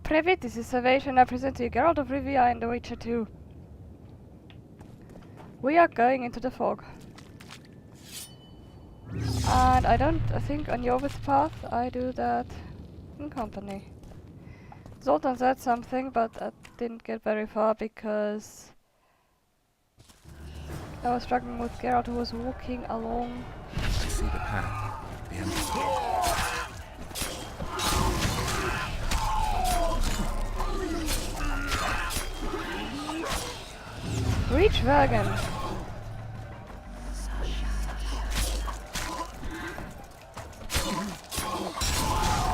Privy, this is Salvation. I present to you Geralt of Rivia in The Witcher 2. We are going into the fog. And I think on Jovis path I do that in company. Zoltan said something, but I didn't get very far because I was struggling with Geralt who was walking along. I see the path. The end. Reach wagon.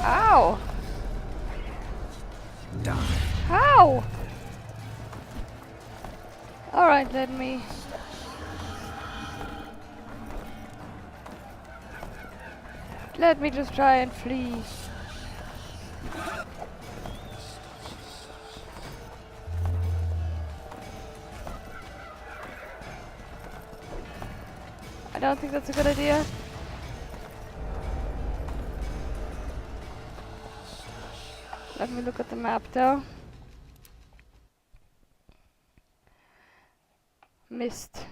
Ow! Die. How? Alright, let me... Let me just try and flee. I don't think that's a good idea. Let me look at the map though. Mist.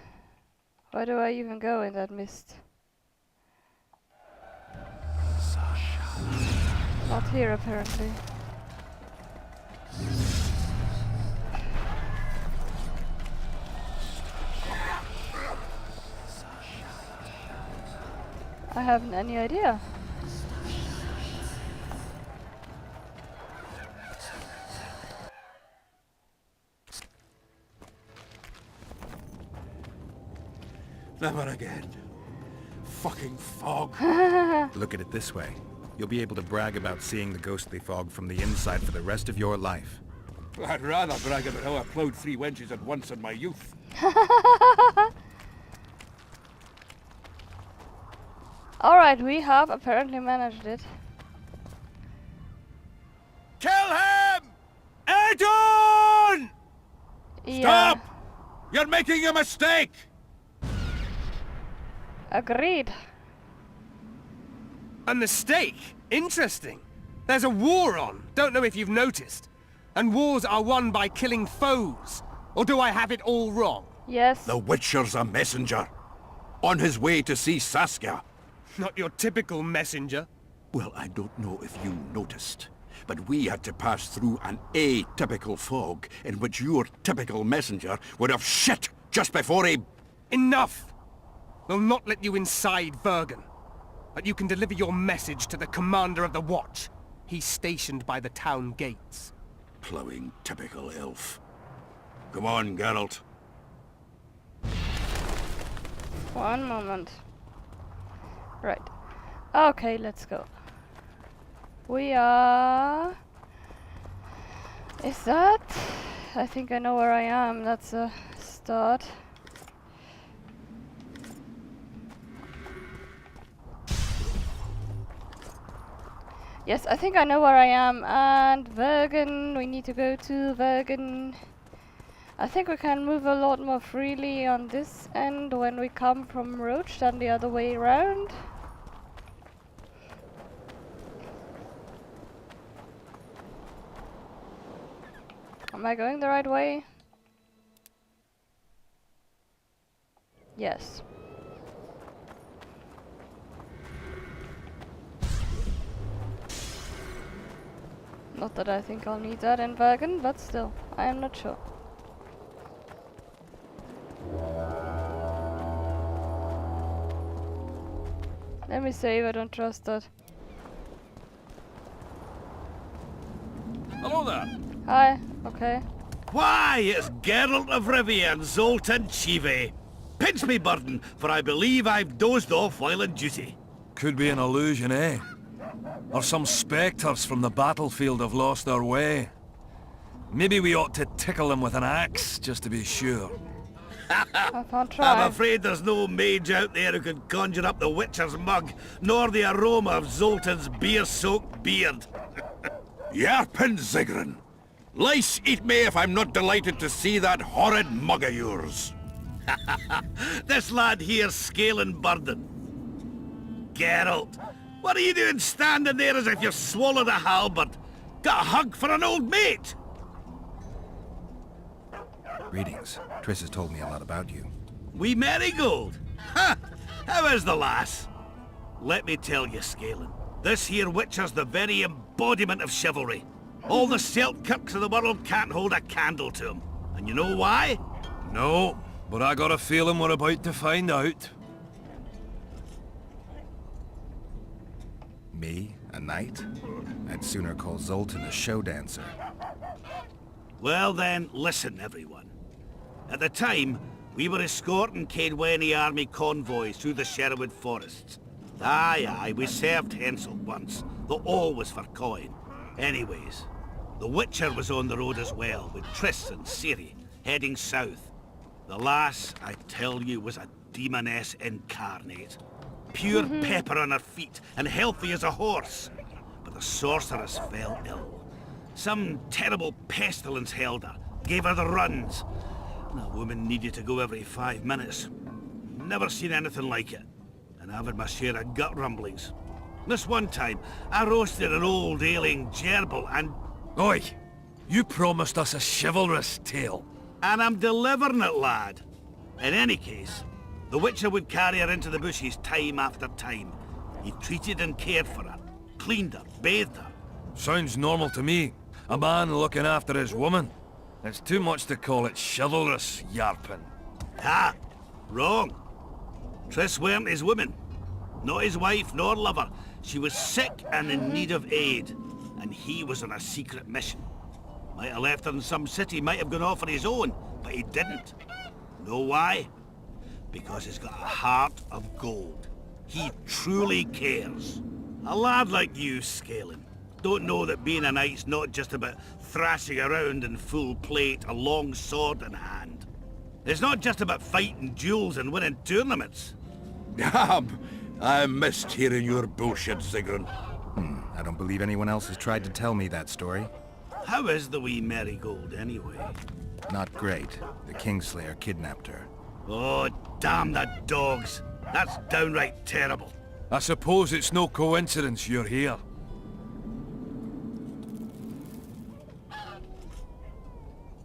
Where do I even go in that mist? Not here apparently. I haven't any idea. Never again. Fucking fog. Look at it this way. You'll be able to brag about seeing the ghostly fog from the inside for the rest of your life. I'd rather brag about how I ploughed 3 wenches at once in my youth. Alright, we have apparently managed it. Kill him! Adon! Yeah. Stop! You're making a mistake! Agreed. A mistake? Interesting. There's a war on. Don't know if you've noticed. And wars are won by killing foes. Or do I have it all wrong? Yes. The Witcher's a messenger. On his way to see Saskia. Not your typical messenger. Well, I don't know if you noticed, but we had to pass through an atypical fog in which your typical messenger would have shit just before he... Enough! We'll not let you inside Vergen. But you can deliver your message to the commander of the watch. He's stationed by the town gates. Ploughing typical elf. Come on, Geralt. One moment. Right. Okay, let's go. We are... Is that? I think I know where I am. That's a start. Yes, I think I know where I am. And Vergen, we need to go to Vergen. I think we can move a lot more freely on this end when we come from Roche than the other way around. Am I going the right way? Yes. Not that I think I'll need that in Bergen, but still, I am not sure. Let me save, I don't trust that. Hello there. Hi, okay. Why, it's Geralt of Rivia and Zoltan Chive. Pinch me, burden, for I believe I've dozed off while on duty. Could be an illusion, eh? Or some spectres from the battlefield have lost their way. Maybe we ought to tickle them with an axe, just to be sure. I'll try. I'm afraid there's no mage out there who can conjure up the Witcher's mug, nor the aroma of Zoltan's beer-soaked beard. Yarpin Zigrin! Lice eat me if I'm not delighted to see that horrid mug of yours. This lad here's scaling burden. Geralt, what are you doing standing there as if you've swallowed a halberd? Got a hug for an old mate! Greetings. Triss has told me a lot about you. Wee Marigold! Ha! How is the lass? Let me tell you, Scalen, this here Witcher's the very embodiment of chivalry. All the Selkirks of the world can't hold a candle to him. And you know why? No, but I got a feeling we're about to find out. Me? A knight? I'd sooner call Zoltan a show dancer. Well then, listen everyone. At the time, we were escorting Caedwene army convoys through the Sherwood forests. Aye, we served Henselt once, though always for coin. Anyways, the Witcher was on the road as well, with Triss and Ciri, heading south. The lass, I tell you, was a demoness incarnate. Pure pepper on her feet, and healthy as a horse. But the sorceress fell ill. Some terrible pestilence held her, gave her the runs. The woman needed to go every 5 minutes. Never seen anything like it. And I've had my share of gut rumblings. This one time, I roasted an old ailing gerbil and... Oi! You promised us a chivalrous tale. And I'm delivering it, lad. In any case, the Witcher would carry her into the bushes time after time. He treated and cared for her, cleaned her, bathed her. Sounds normal to me. A man looking after his woman. It's too much to call it chivalrous, Yarpin. Ah, wrong. Triss weren't his woman. Not his wife nor lover. She was sick and in need of aid. And he was on a secret mission. Might have left her in some city, might have gone off on his own, but he didn't. Know why? Because he's got a heart of gold. He truly cares. A lad like you, Scalen, don't know that being a knight's not just about thrashing around in full plate, a long sword in hand. It's not just about fighting duels and winning tournaments. I missed hearing your bullshit, Sigrun. I don't believe anyone else has tried to tell me that story. How is the wee Marigold, anyway? Not great. The Kingslayer kidnapped her. Oh, damn the dogs. That's downright terrible. I suppose it's no coincidence you're here.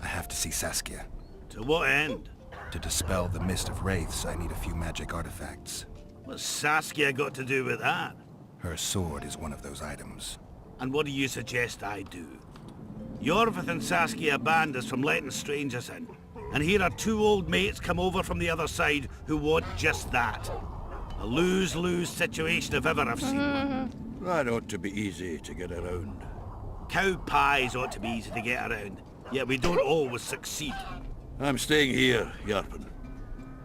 I have to see Saskia. To what end? To dispel the mist of wraiths, I need a few magic artifacts. What's Saskia got to do with that? Her sword is one of those items. And what do you suggest I do? Yorvith and Saskia banned us from letting strangers in. And here are 2 old mates come over from the other side who want just that. A lose-lose situation if ever I've seen one. That ought to be easy to get around. Cow pies ought to be easy to get around, yet we don't always succeed. I'm staying here, Yarpin.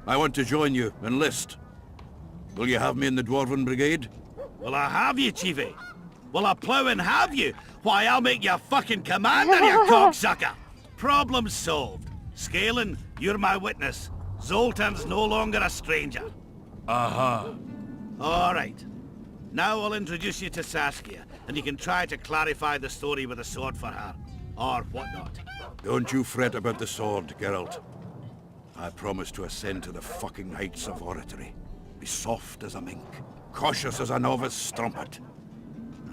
I want to join you, enlist. Will you have me in the Dwarven Brigade? Will I have you, Chiefy? Will I plough and have you? Why, I'll make you a fucking commander, you cocksucker! Problem solved. Scalen, you're my witness. Zoltan's no longer a stranger. Aha. All right. Now I'll introduce you to Saskia, and you can try to clarify the story with a sword for her. Or whatnot. Don't you fret about the sword, Geralt. I promise to ascend to the fucking heights of oratory. Be soft as a mink, cautious as a novice strumpet.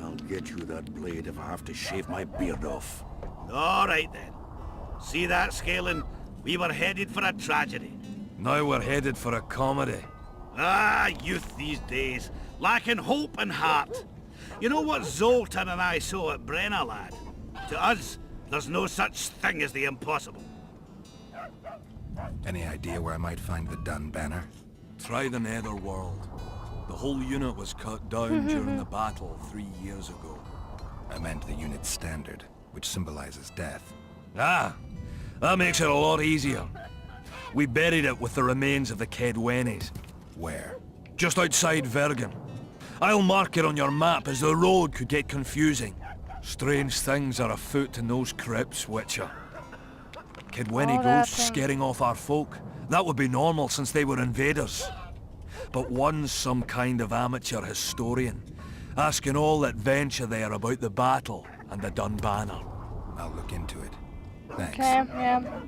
I'll get you that blade if I have to shave my beard off. All right then. See that, Scalen? We were headed for a tragedy. Now we're headed for a comedy. Ah, youth these days, lacking hope and heart. You know what Zoltan and I saw at Brenna, lad? To us, there's no such thing as the impossible. Any idea where I might find the Dun banner? Try the Netherworld. The whole unit was cut down during the battle 3 years ago. I meant the unit's standard, which symbolizes death. Ah, that makes it a lot easier. We buried it with the remains of the Caedwenes. Where? Just outside Vergen. I'll mark it on your map as the road could get confusing. Strange things are afoot in those crypts, Witcher. Caedwene Oh, that ghosts thing. scaring off our folk. That would be normal since they were invaders. But one's some kind of amateur historian, asking all that venture there about the battle and the Dun banner. I'll look into it. Thanks. Okay, yeah.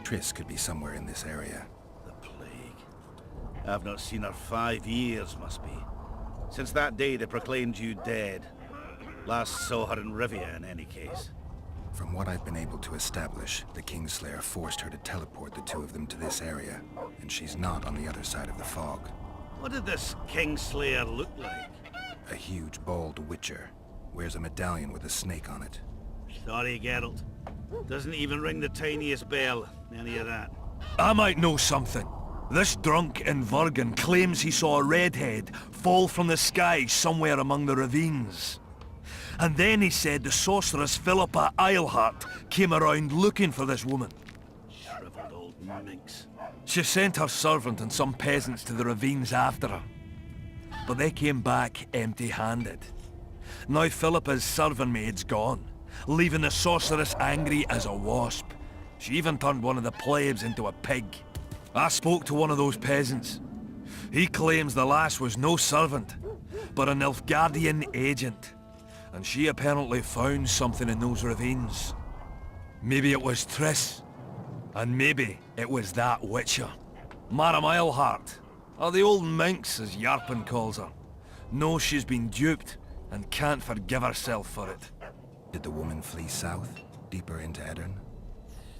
Triss could be somewhere in this area. The plague. I've not seen her 5 years, must be. Since that day they proclaimed you dead. Last saw her in Rivia, in any case. From what I've been able to establish, the Kingslayer forced her to teleport the two of them to this area, and she's not on the other side of the fog. What did this Kingslayer look like? A huge, bald witcher. Wears a medallion with a snake on it. Sorry, Geralt. Doesn't even ring the tiniest bell, any of that. I might know something. This drunk in Vergen claims he saw a redhead fall from the sky somewhere among the ravines. And then he said the sorceress Philippa Eilhart came around looking for this woman. Shriveled old minx. She sent her servant and some peasants to the ravines after her. But they came back empty-handed. Now Philippa's servant maid's gone, leaving the sorceress angry as a wasp. She even turned one of the plebs into a pig. I spoke to one of those peasants. He claims the lass was no servant, but an Nilfgaardian agent. And she apparently found something in those ravines. Maybe it was Triss. And maybe it was that witcher. Madame Eilhart, or the old minx as Yarpen calls her, knows she's been duped and can't forgive herself for it. Did the woman flee south, deeper into Edirn?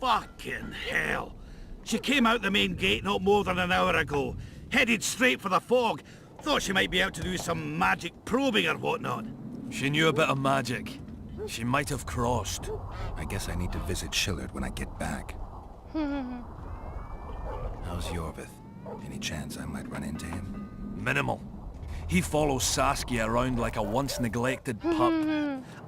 Fucking hell! She came out the main gate not more than an hour ago, headed straight for the fog. Thought she might be out to do some magic probing or whatnot. She knew a bit of magic. She might have crossed. I guess I need to visit Shillard when I get back. How's Yorvith? Any chance I might run into him? Minimal. He follows Saskia around like a once-neglected pup.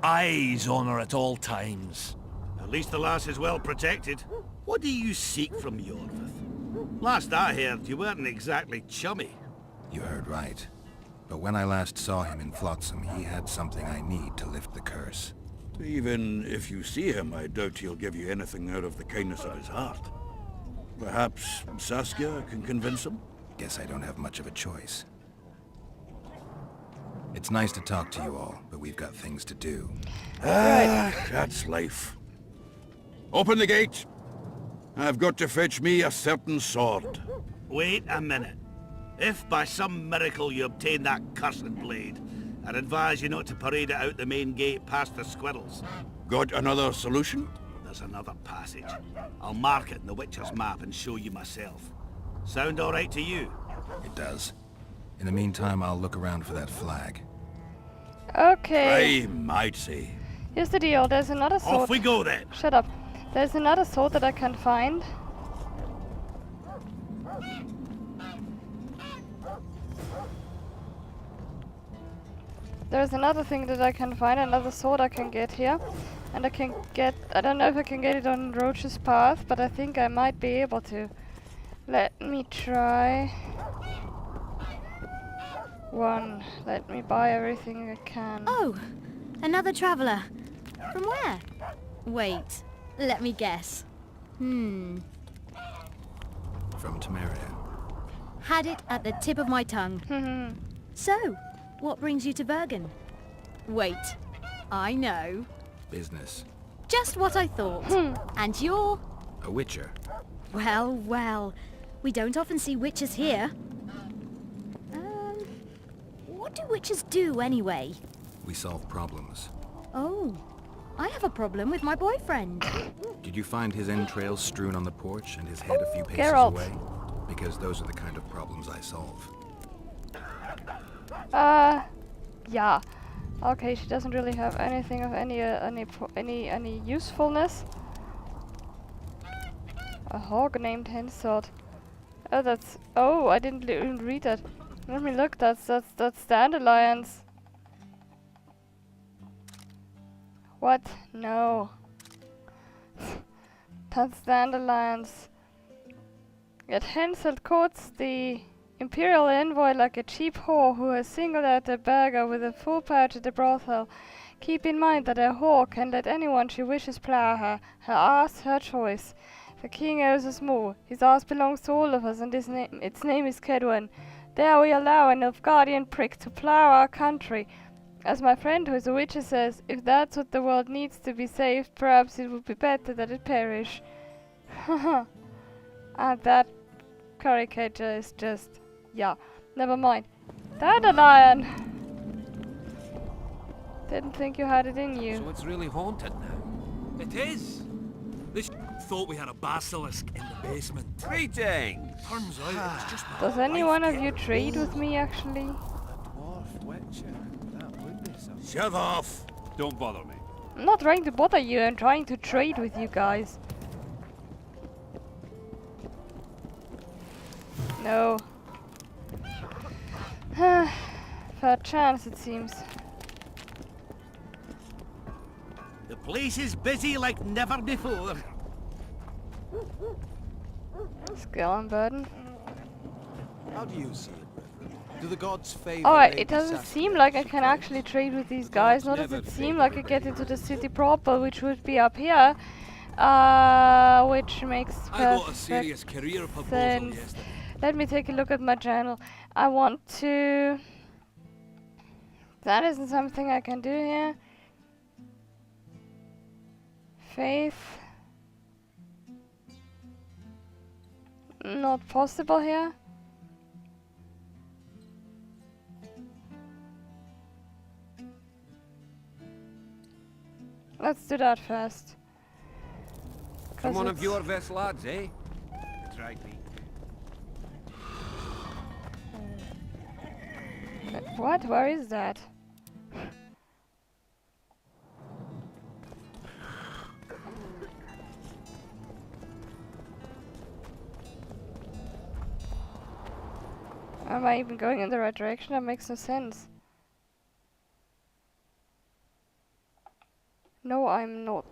Eyes on her at all times. At least the lass is well protected. What do you seek from Yorvith? Last I heard, you weren't exactly chummy. You heard right. But when I last saw him in Flotsam, he had something I need to lift the curse. Even if you see him, I doubt he'll give you anything out of the kindness of his heart. Perhaps Saskia can convince him? Guess I don't have much of a choice. It's nice to talk to you all, but we've got things to do. That's life. Open the gate. I've got to fetch me a certain sword. Wait a minute. If by some miracle you obtain that cursed blade, I'd advise you not to parade it out the main gate past the squirrels. Got another solution? There's another passage. I'll mark it in the Witcher's map and show you myself. Sound all right to you? It does. In the meantime, I'll look around for that flag. Okay. I might say. Here's the deal. There's another sword. Off we go then. Shut up. There's another sword that I can find. There's another thing that I can find, another sword I can get here. And I can get, I don't know if I can get it on Roche's path, but I think I might be able to. Let me try. Let me buy everything I can. Oh, another traveller. From where? Wait, let me guess. From Temeria. Had it at the tip of my tongue. So, what brings you to Bergen? Wait, I know. Business. Just what I thought. And you're... A witcher. Well, well. We don't often see witches here. What do witches do anyway? We solve problems. Oh, I have a problem with my boyfriend. Did you find his entrails strewn on the porch and his head a few paces Geralt. away? Because those are the kind of problems I solve. Yeah. Okay, she doesn't really have anything of any usefulness. A hog named Hensort. Oh, that's... Oh, I didn't even read that. Let me look. That's dandelions. What? No. That's dandelions. Yet Hensort courts the imperial envoy like a cheap whore who has singled out the beggar with a full pouch at the brothel. Keep in mind that a whore can let anyone she wishes plough her. Her ass, her choice. The king owes us more. His ass belongs to all of us, and its name is Kedwen. Dare we allow a Nilfgaardian prick to plough our country? As my friend who is a witcher says, if that's what the world needs to be saved, perhaps it would be better that it perish. And that caricature is just... yeah, never mind. Dandelion! Didn't think you had it in you. So it's really haunted now. It is! This thought we had a basilisk in the basement. Greetings! Turns out it was just my Does any one of you trade with me, actually? Dwarf witcher. That would be something. Shut off! Don't bother me. I'm not trying to bother you, I'm trying to trade with you guys. No. Third chance, it seems. The place is busy like never before. Skill and burden. How do you see it, brethren? Do the gods favor Alright, Lady it doesn't Saskia seem like I as can you actually trade with these guys, nor does never it seem favor like I a get lady into the as city proper, which would be up here. Which makes I got a perfect serious career proposal sense. yesterday. Let me take a look at my journal. I want to... That isn't something I can do here. Faith. Not possible here. Let's do that first. Some 'Cause one of it's- your best lads, eh? Tried me. What? Where is that? Am I even going in the right direction? That makes no sense. No, I'm not.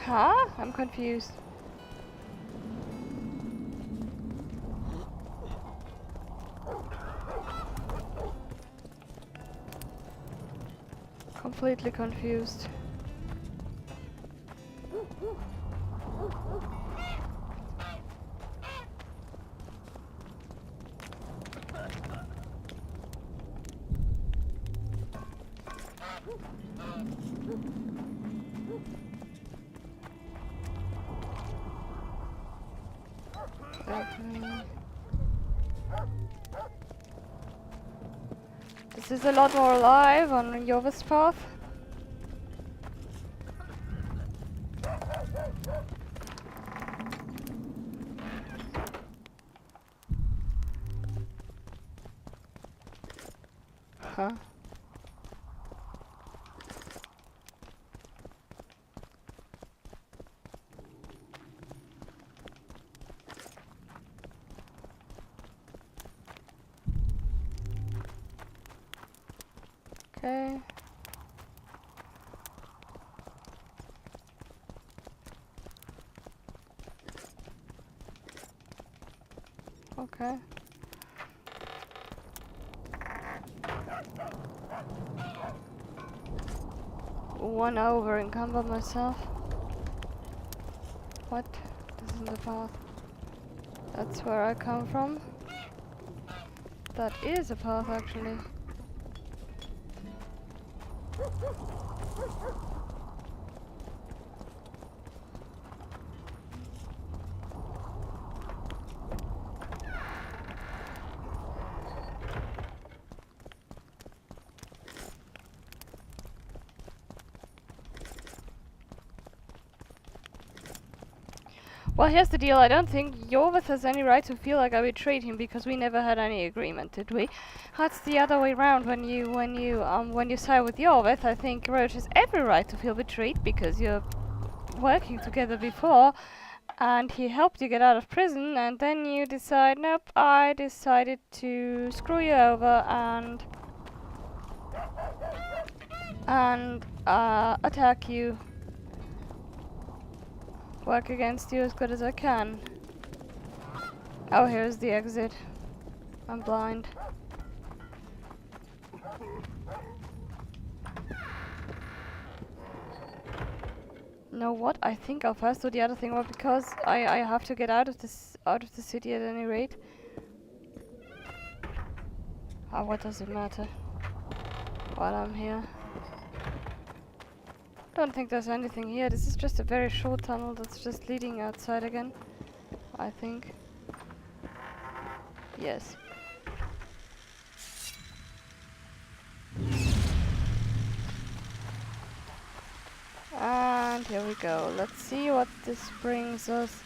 Huh? I'm confused. Completely confused. This is a lot more alive on Yova's path. Huh? Okay. Okay. One over encumber myself. What? This is the path. That's where I come from. That is a path, actually. Well, here's the deal. I don't think Yorvith has any right to feel like I betrayed him because we never had any agreement, did we? That's the other way around. When you side with Yorvith, I think Roche has every right to feel betrayed because you're working together before, and he helped you get out of prison, and then you decide, nope, I decided to screw you over and attack you. Work against you as good as I can. Oh, here's the exit. I'm blind. Know what? I think I'll first do the other thing, well, because I have to get out of the city at any rate. Oh, what does it matter? While I'm here. Don't think there's anything here. This is just a very short tunnel that's just leading outside again, I think. Yes. here we go. Let's see what this brings us.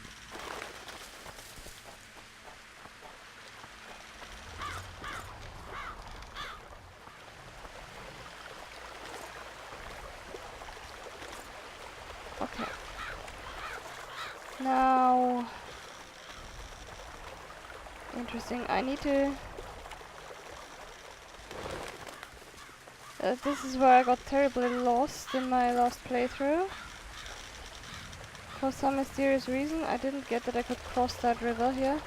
Okay. Now, interesting. I need to. This is where I got terribly lost in my last playthrough. For some mysterious reason, I didn't get that I could cross that river here.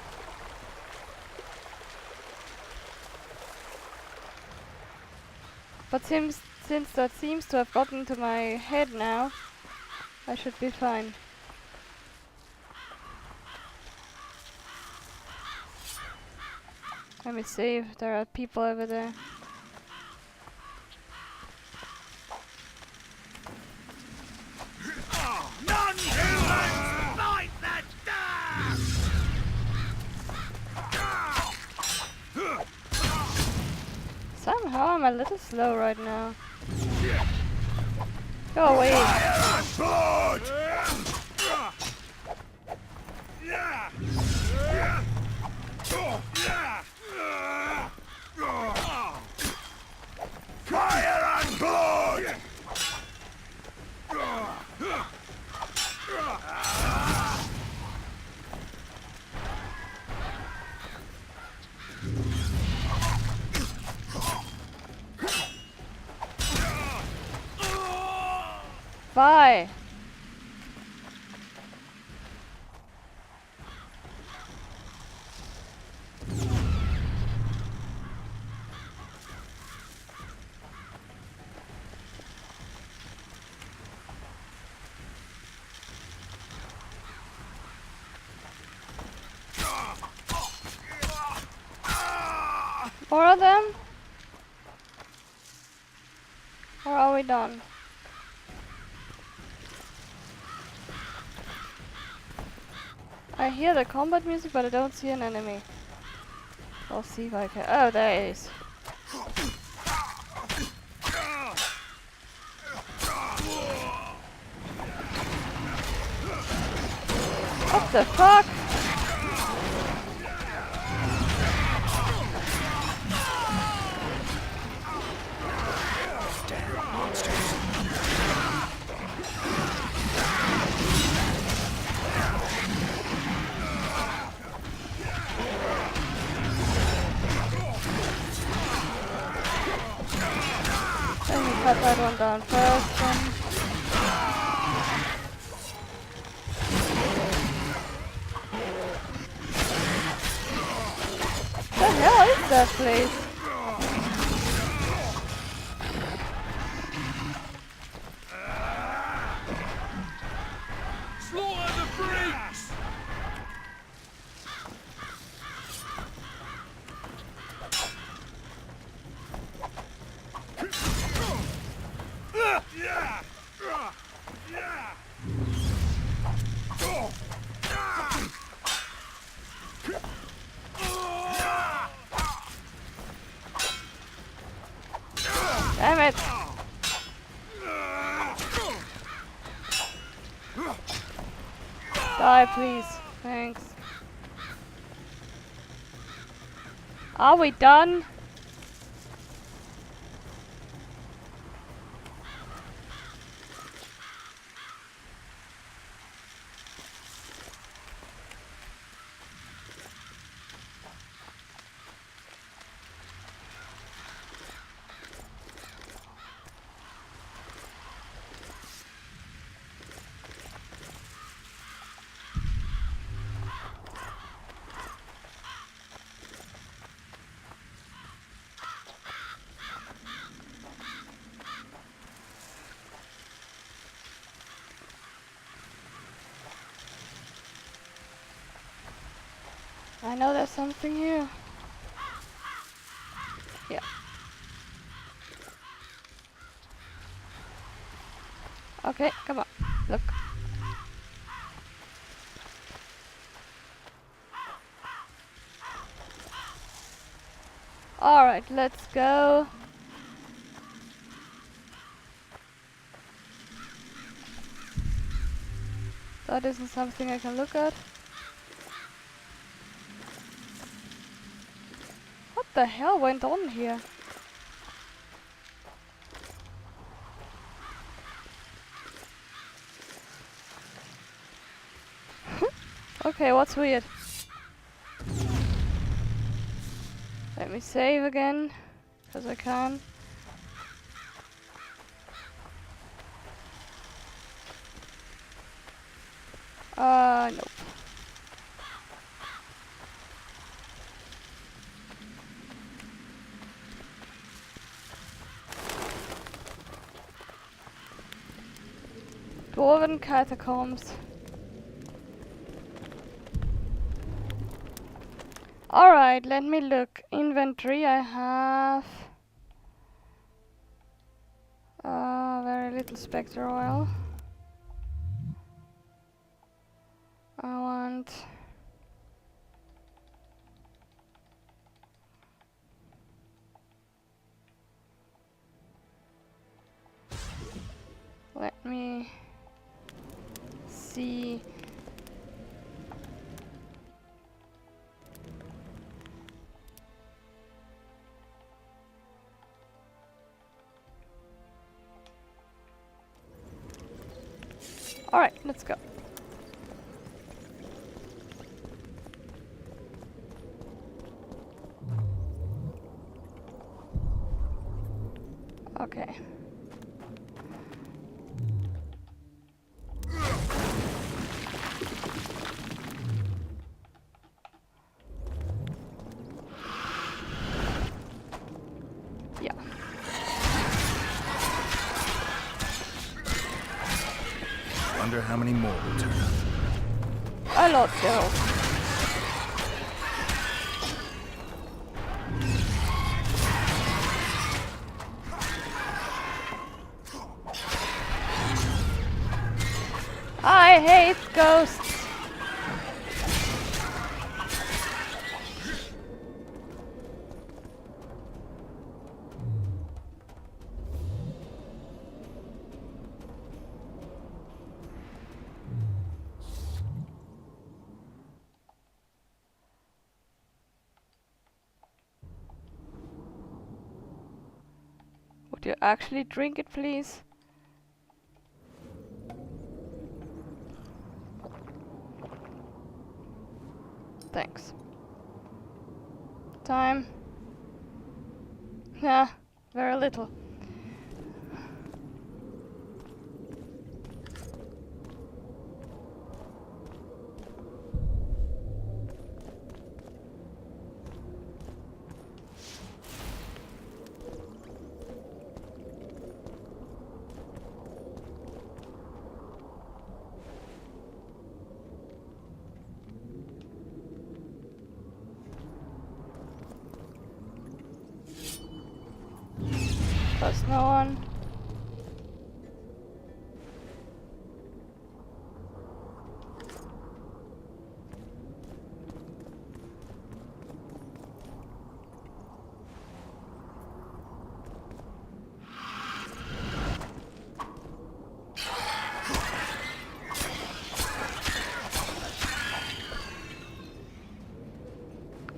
But since that seems to have gotten to my head now, I should be fine. Let me see if there are people over there. Somehow I'm a little slow right now. Go away. Blood! Fire and blood! Bye. More of them? Or are we done? I hear the combat music, but I don't see an enemy. I'll see if I can. Oh, there it is. What the fuck? Let me cut that one down first then. What the hell is that place? Slaughter the freaks! Damn it! Die, please. Thanks. Are we done? I know there's something here. Yeah. Okay, come on. Look. Alright, let's go. That isn't something I can look at. What the hell went on here? Okay, what's weird? Let me save again, because I can. Nope. Dwarven catacombs. Alright, let me look. Inventory, I have very little spectre oil. I want let me see. Alright, let's go. Okay. Yeah. Wonder how many more will turn up. A lot, Geralt. I hate ghosts. Would you actually drink it, please? Thanks. Time. Yeah, very little. There's no one.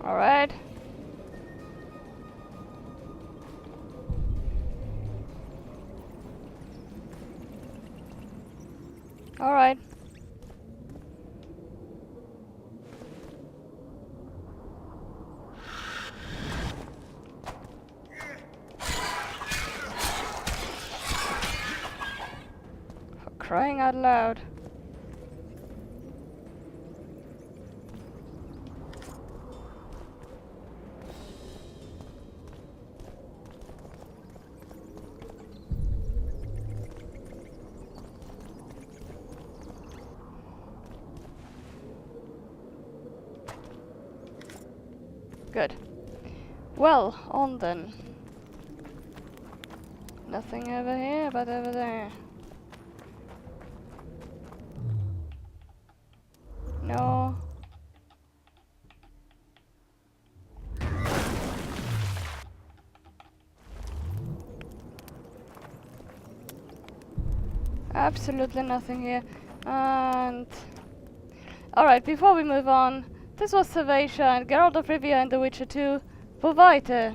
All right. All right. For crying out loud. Good. Well, on then. Nothing over here, but over there. No. Absolutely nothing here. And Alright, before we move on, this was Salvatia and Geralt of Rivia and The Witcher 2. Mite.